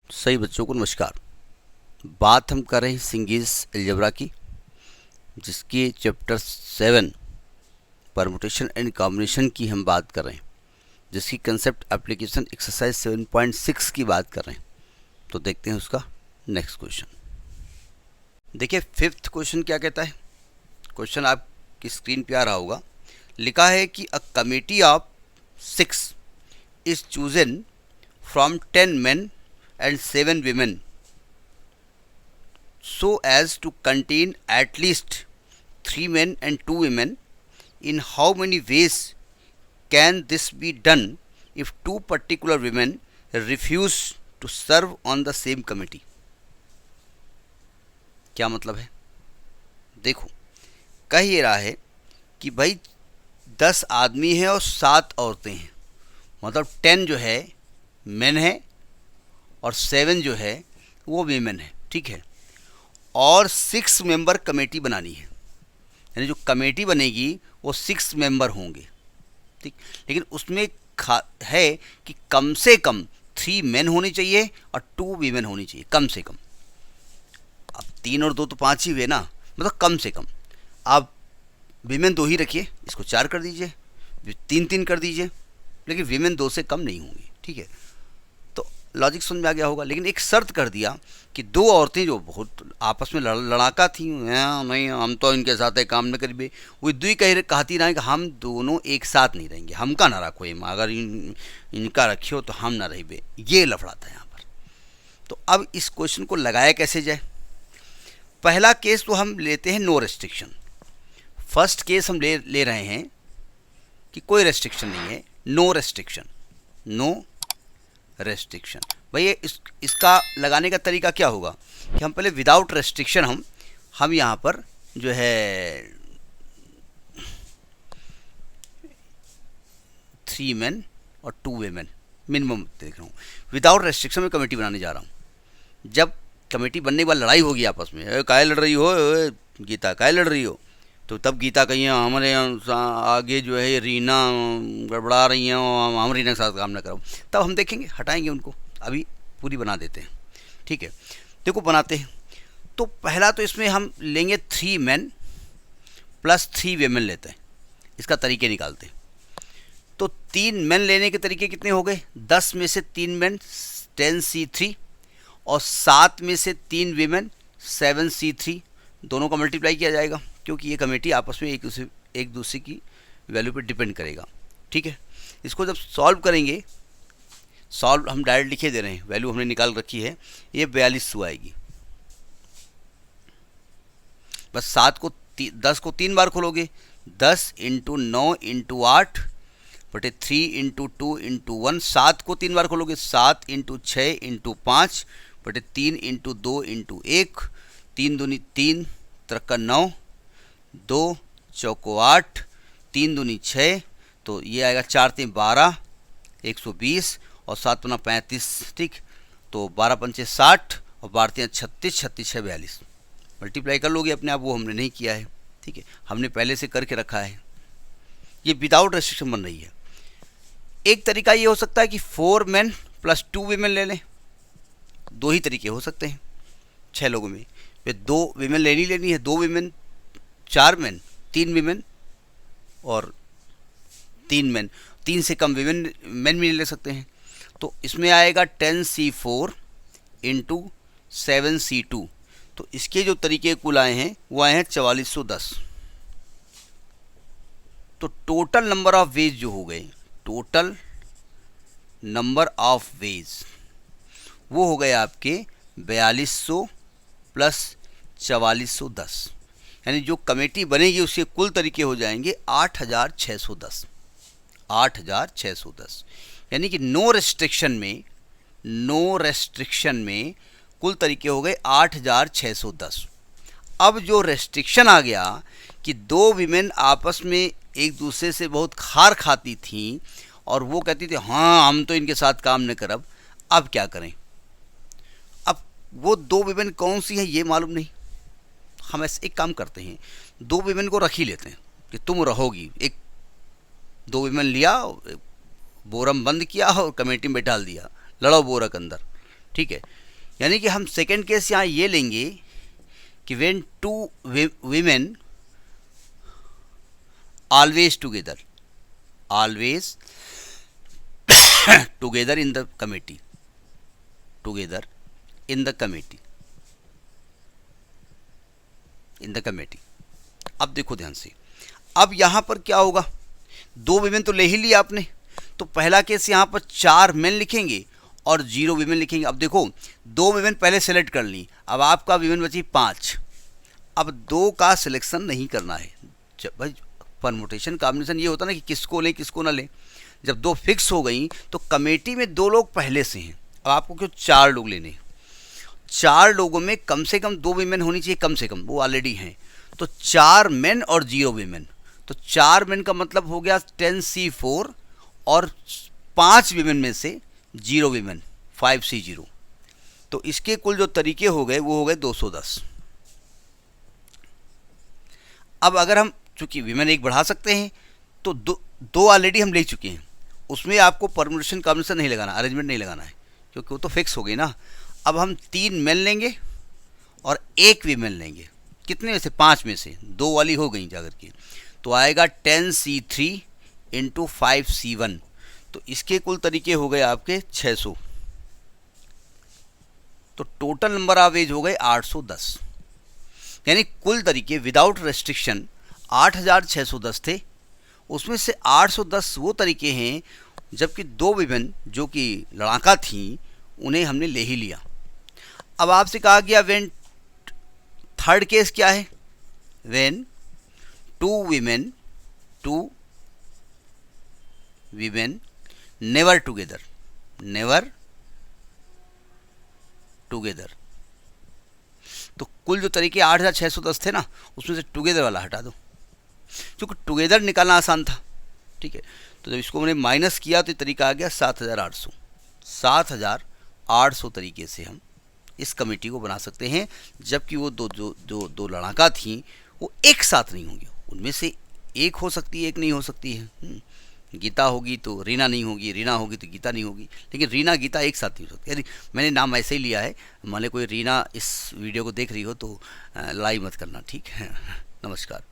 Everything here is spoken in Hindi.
सही बच्चों को नमस्कार। बात हम कर रहे हैं सिंगीज अलजेब्रा की, जिसके चैप्टर 7 परमुटेशन एंड कॉम्बिनेशन की हम बात कर रहे हैं, जिसकी कंसेप्ट एप्लीकेशन एक्सरसाइज 7.6 की बात कर रहे हैं। तो देखते हैं उसका नेक्स्ट क्वेश्चन। देखिए फिफ्थ क्वेश्चन क्या कहता है। क्वेश्चन आपकी स्क्रीन पे आ रहा होगा। लिखा है कि a committee of 6 is chosen from 10 men and 7 women so as to contain at least 3 men and 2 women. In how many ways can this be done if 2 particular women refuse to serve on the same committee? क्या मतलब है? देखो, कह ये रहा है कि भाई 10 आदमी हैं और 7 औरतें हैं, मतलब 10 जो है मेन है और 7 जो है वो वीमेन है, ठीक है। और 6 मेंबर कमेटी बनानी है, यानी जो कमेटी बनेगी वो 6 मेंबर होंगे, ठीक। लेकिन उसमें है कि कम से कम 3 मेन होने चाहिए और 2 वीमेन होनी चाहिए, कम से कम। अब 3 और 2 तो 5 ही हुए ना, मतलब कम से कम। आप वीमेन 2 ही रखिए, इसको 4 कर दीजिए, 3 कर दीजिए, लेकिन वीमेन 2 से कम नहीं होंगी, ठीक है। लॉजिक समझ में आ गया होगा। लेकिन एक शर्त कर दिया कि 2 औरतें जो बहुत आपस में लड़ाका थी, नहीं हम तो इनके साथ है काम न करिए, वो दुई कहती रहे कि हम दोनों एक साथ नहीं रहेंगे, हम का ना रखो, अगर इनका रखियो तो हम ना रहिए, ये लफड़ा था यहाँ पर। तो अब इस क्वेश्चन को लगाया कैसे जाए। पहला केस तो हम लेते हैं नो रेस्ट्रिक्शन। फर्स्ट केस हम ले रहे हैं कि कोई रेस्ट्रिक्शन नहीं है, नो रेस्ट्रिक्शन, नो रेस्ट्रिक्शन। भैया इसका लगाने का तरीका क्या होगा कि हम पहले विदाउट रेस्ट्रिक्शन हम यहाँ पर जो है 3 men और 2 women मिनिमम देख रहा हूँ। विदाउट रेस्ट्रिक्शन में कमेटी बनाने जा रहा हूँ। जब कमेटी बनने के बाद लड़ाई होगी आपस में, काय लड़ रही हो गीता, काय लड़ रही हो, तो तब गीता कहीं हमारे आगे जो है रीना गड़बड़ा रही हैं और हम रीना के साथ काम ना करो, तब हम देखेंगे, हटाएंगे उनको। अभी पूरी बना देते हैं, ठीक है। देखो बनाते हैं। तो पहला तो इसमें हम लेंगे 3 men प्लस 3 women लेते हैं, इसका तरीके निकालते हैं। तो 3 men लेने के तरीके कितने हो गए, 10 में से 3 men 10C3 और 7 में से 3 women 7C3, दोनों का मल्टीप्लाई किया जाएगा, क्योंकि ये कमेटी आपस में एक दूसरे की वैल्यू पर डिपेंड करेगा, ठीक है। इसको जब सॉल्व करेंगे, सॉल्व हम डायरेक्ट लिखे दे रहे हैं, वैल्यू हमने निकाल रखी है, ये 4200 आएगी। बस 10 को 3 बार खोलोगे, 10 × 9 × 8 बटे 3 × 2 × 1, 7 को 3 बार खोलोगे, 7 × 6 × 5 बटे 3 × 2 × 1, 3 दूनी 3, त्रिका 9, 2 चौको 8, 3 दूनी 6, तो ये आएगा 4 3 12, 120 और 7 × 35, ठीक। तो 12 पंचे 60 और 12 3 36, 36 6 42, मल्टीप्लाई कर लोगे अपने आप, वो हमने नहीं किया है, ठीक है, हमने पहले से करके रखा है। ये विदाउट रेस्ट्रिक्शन बन रही है। एक तरीका ये हो सकता है कि 4 men प्लस 2 women ले लें। 2 ही तरीके हो सकते हैं 6 लोगों में। वे 2 women लेनी है, 2 women 4 men 3 women और 3 men, 3 से कम men भी ले सकते हैं। तो इसमें आएगा 10C4 × 7C2। तो इसके जो तरीके कुल आए हैं वो आए हैं 4410। तो टोटल नंबर ऑफ वेज जो हो गए, टोटल नंबर ऑफ वेज वो हो गए आपके 4200 प्लस 4410, यानी जो कमेटी बनेगी उसके कुल तरीके हो जाएंगे 8610। 8610 यानी कि नो रेस्ट्रिक्शन में कुल तरीके हो गए 8610। अब जो रेस्ट्रिक्शन आ गया कि 2 विमेन आपस में एक दूसरे से बहुत खार खाती थीं और वो कहती थी हाँ हम तो इनके साथ काम न करब, अब क्या करें। अब वो 2 विमेन कौन सी हैं ये मालूम नहीं। हम ऐसे एक काम करते हैं, 2 विमेन को रख ही लेते हैं कि तुम रहोगी। 2 विमेन लिया, बोरम बंद किया और कमेटी में डाल दिया, लड़ो बोरा के अंदर, ठीक है, यानी कि हम सेकेंड केस यहाँ ये लेंगे कि when two women always together in the committee अब देखो ध्यान से, अब यहां पर क्या होगा, 2 विमेन तो ले ही लिया आपने, तो पहला केस यहां पर 4 मेन लिखेंगे और 0 विमेन लिखेंगे। अब देखो 2 विमेन पहले सेलेक्ट कर ली, अब आपका विमेन बची 5। अब 2 का सिलेक्शन नहीं करना है। जब भाई परमुटेशन कॉम्बिनेशन ये होता ना कि किसको लें किसको ना लें, जब 2 फिक्स हो गई तो कमेटी में 2 लोग पहले से हैं, अब आपको क्यों 4 लोग लेने हैं। 4 लोगों में कम से कम 2 वीमेन होनी चाहिए, कम से कम, वो ऑलरेडी हैं, तो 4 मेन और 0 वीमेन। तो 4 मेन का मतलब हो गया 10C4 और 5 वीमेन में से 0 वीमेन 5C0। तो इसके कुल जो तरीके हो गए वो हो गए 210। अब अगर हम चूंकि विमेन एक बढ़ा सकते हैं तो दो ऑलरेडी हम ले चुके हैं, उसमें आपको परमुटेशन कॉम्बिनेशन नहीं लगाना, अरेंजमेंट नहीं लगाना है, क्योंकि वो तो फिक्स हो गई ना। अब हम 3 मेन लेंगे और 1 वीमेन लेंगे, कितने में से, 5 में से 2 वाली हो गई जाकर के, तो आएगा 10C3 इंटू 5C1। तो इसके कुल तरीके हो गए आपके 600। तो टोटल नंबर ऑफ एज हो गए 810, यानी कुल तरीके विदाउट रेस्ट्रिक्शन 8610 थे। उसमें से 810 वो तरीके हैं जबकि 2 विमेन जो कि लड़ाका थीं उन्हें हमने ले ही लिया। अब आपसे कहा गया व्हेन, थर्ड केस क्या है, व्हेन 2 विमेन नेवर टुगेदर। तो कुल जो तरीके 8610 थे ना, उसमें से टुगेदर वाला हटा दो, क्योंकि टुगेदर निकालना आसान था, ठीक है। तो जब इसको मैंने माइनस किया तो तरीका आ गया 7800 तरीके से हम इस कमेटी को बना सकते हैं, जबकि वो दो लड़ाका थीं वो एक साथ नहीं होंगी, उनमें से एक हो सकती है, एक नहीं हो सकती है। गीता होगी तो रीना नहीं होगी, रीना होगी तो गीता नहीं होगी, लेकिन रीना गीता एक साथ नहीं हो सकती। यदि मैंने नाम ऐसे ही लिया है, मान लो कोई रीना इस वीडियो को देख रही हो तो लड़ाई मत करना, ठीक है। नमस्कार।